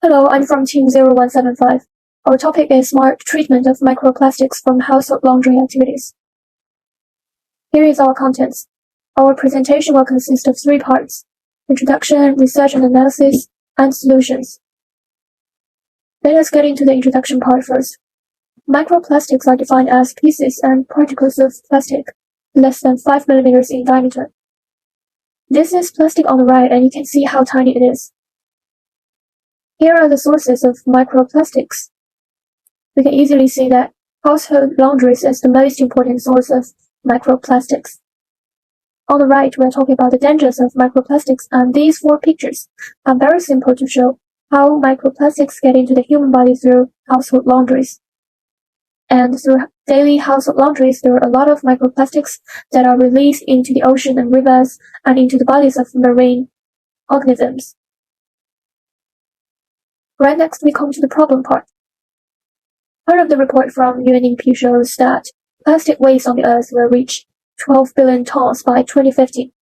Hello, I'm from Team 0175. Our topic is smart treatment of microplastics from household laundry activities. Here is our contents. Our presentation will consist of 3 parts: introduction, research and analysis, and solutions. Let us get into the introduction part first. Microplastics are defined as pieces and particles of plastic less than 5 mm in diameter. This is plastic on the right, and you can see how tiny it is. Here are the sources of microplastics. We can easily see that household laundries is the most important source of microplastics. On the right, we are talking about the dangers of microplastics, and these 4 pictures are very simple to show how microplastics get into the human body through household laundries. And through daily household laundries, there are a lot of microplastics that are released into the ocean and rivers and into the bodies of marine organisms. Right next, we come to the problem part. Part of the report from UNEP shows that plastic waste on the Earth will reach 12 billion tons by 2050.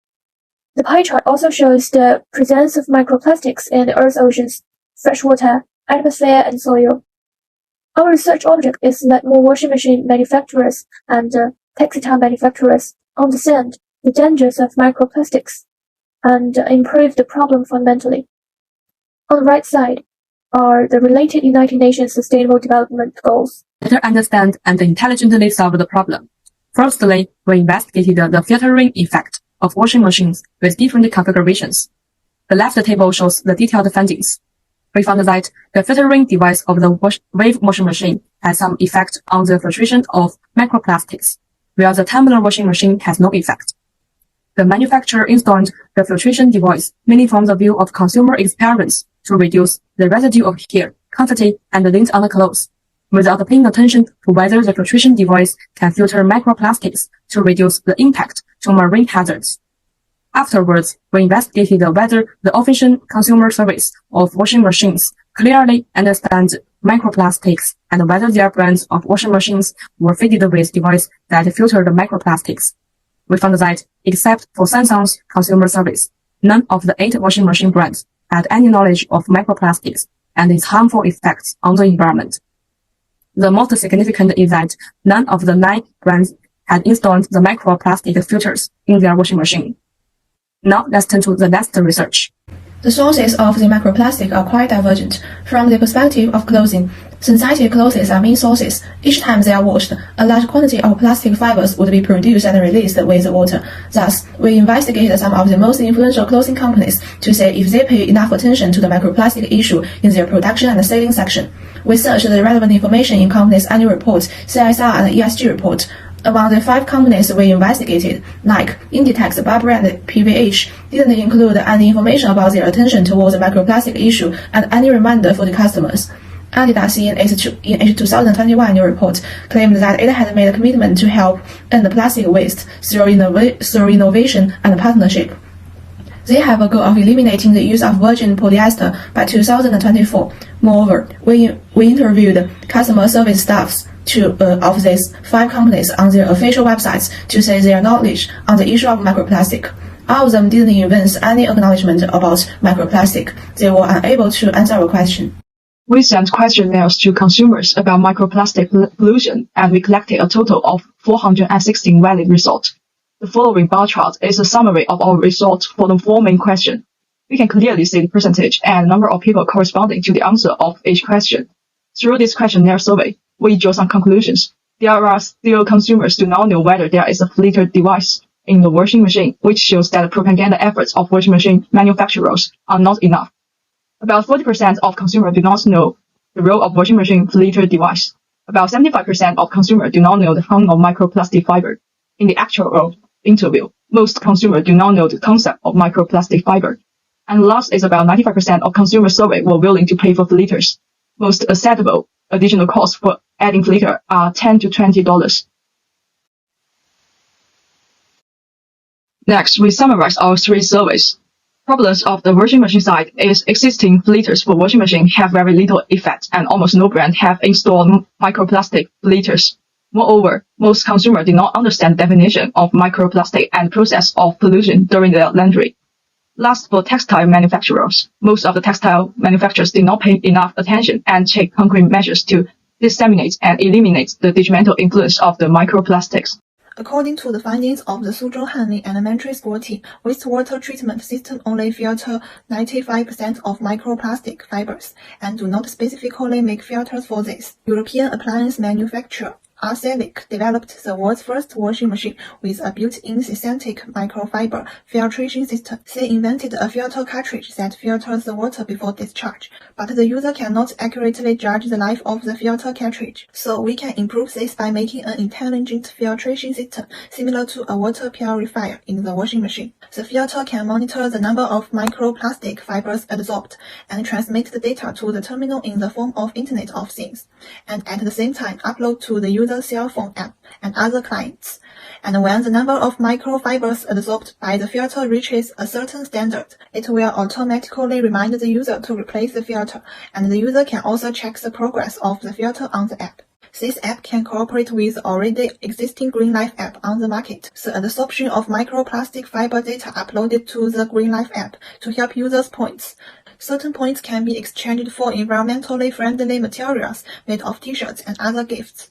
The pie chart also shows the presence of microplastics in the Earth's oceans, freshwater, atmosphere, and soil. Our research object is to let more washing machine manufacturers and textile manufacturers understand the dangers of microplastics and improve the problem fundamentally. On the right side are the related United Nations Sustainable Development Goals. Better understand and intelligently solve the problem. Firstly, we investigated the filtering effect of washing machines with different configurations. The left table shows the detailed findings. We found that the filtering device of the wave washing machine has some effect on the filtration of microplastics, while the tumbler washing machine has no effect. The manufacturer installed the filtration device mainly from the view of consumer experience to reduce the residue of hair, confetti, and lint on the clothes, without paying attention to whether the filtration device can filter microplastics to reduce the impact to marine hazards. Afterwards, we investigated whether the official consumer service of washing machines clearly understands microplastics and whether their brands of washing machines were fitted with devices that filter the microplastics. We found that, except for Samsung's consumer service, none of the 8 washing machine brands had any knowledge of microplastics and its harmful effects on the environment. The most significant is that none of the 9 brands had installed the microplastic filters in their washing machine. Now let's turn to the next research. The sources of the microplastic are quite divergent. From the perspective of clothing, synthetic clothes are main sources. Each time they are washed, a large quantity of plastic fibers would be produced and released with the water. Thus, we investigated some of the most influential clothing companies to see if they pay enough attention to the microplastic issue in their production and selling section. We searched the relevant information in companies' annual reports, CSR and ESG report. Among the 5 companies we investigated, Nike, Inditex, Burberry, and PVH, didn't include any information about their attention towards the microplastic issue and any reminder for the customers. Adidas, in its 2021 annual report, claimed that it had made a commitment to help end plastic waste through innovation and partnership. They have a goal of eliminating the use of virgin polyester by 2024. Moreover, we interviewed customer service staffs of these 5 companies on their official websites to see their knowledge on the issue of microplastic. All of them didn't evince any acknowledgement about microplastic. They were unable to answer our question. We sent questionnaires to consumers about microplastic pollution, and we collected a total of 416 valid results. The following bar chart is a summary of our results for the 4 main questions. We can clearly see the percentage and number of people corresponding to the answer of each question. Through this questionnaire survey, we draw some conclusions. There are still consumers do not know whether there is a filter device in the washing machine, which shows that the propaganda efforts of washing machine manufacturers are not enough. About 40% of consumers do not know the role of washing machine filter device. About 75% of consumers do not know the harm of microplastic fiber. In the actual interview, most consumers do not know the concept of microplastic fiber. And last is about 95% of consumer survey were willing to pay for filters. Most acceptable additional costs for adding filter are $10 to $20. Next, we summarize our 3 surveys. Problems of the washing machine side is existing filters for washing machine have very little effect, and almost no brand have installed microplastic filters. Moreover, most consumers do not understand the definition of microplastic and process of pollution during their laundry. Last, for textile manufacturers, most of the textile manufacturers did not pay enough attention and take concrete measures to disseminate and eliminate the detrimental influence of the microplastics. According to the findings of the Suzhou Hanli Elementary School team, wastewater treatment system only filter 95% of microplastic fibers and do not specifically make filters for this. European appliance manufacturer ISCES developed the world's first washing machine with a built-in synthetic microfiber filtration system. They invented a filter cartridge that filters the water before discharge, but the user cannot accurately judge the life of the filter cartridge. So we can improve this by making an intelligent filtration system similar to a water purifier in the washing machine. The filter can monitor the number of microplastic fibers absorbed and transmit the data to the terminal in the form of Internet of Things, and at the same time upload to the user's cell phone app and other clients. And when the number of microfibers absorbed by the filter reaches a certain standard, it will automatically remind the user to replace the filter, and the user can also check the progress of the filter on the app. This app can cooperate with the already existing Green Life app on the market. The absorption of microplastic fiber data uploaded to the Green Life app to help users points. Certain points can be exchanged for environmentally friendly materials made of t-shirts and other gifts.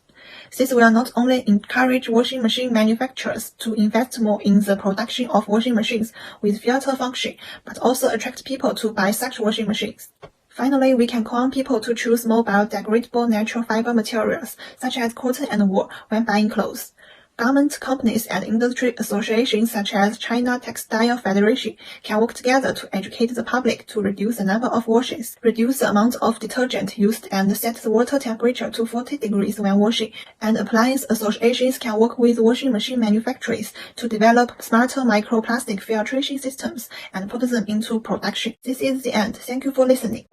This will not only encourage washing machine manufacturers to invest more in the production of washing machines with filter function, but also attract people to buy such washing machines. Finally, we can call on people to choose more biodegradable natural fiber materials, such as cotton and wool, when buying clothes. Government companies and industry associations such as China Textile Federation can work together to educate the public to reduce the number of washes, reduce the amount of detergent used, and set the water temperature to 40 degrees when washing. And appliance associations can work with washing machine manufacturers to develop smarter microplastic filtration systems and put them into production. This is the end. Thank you for listening.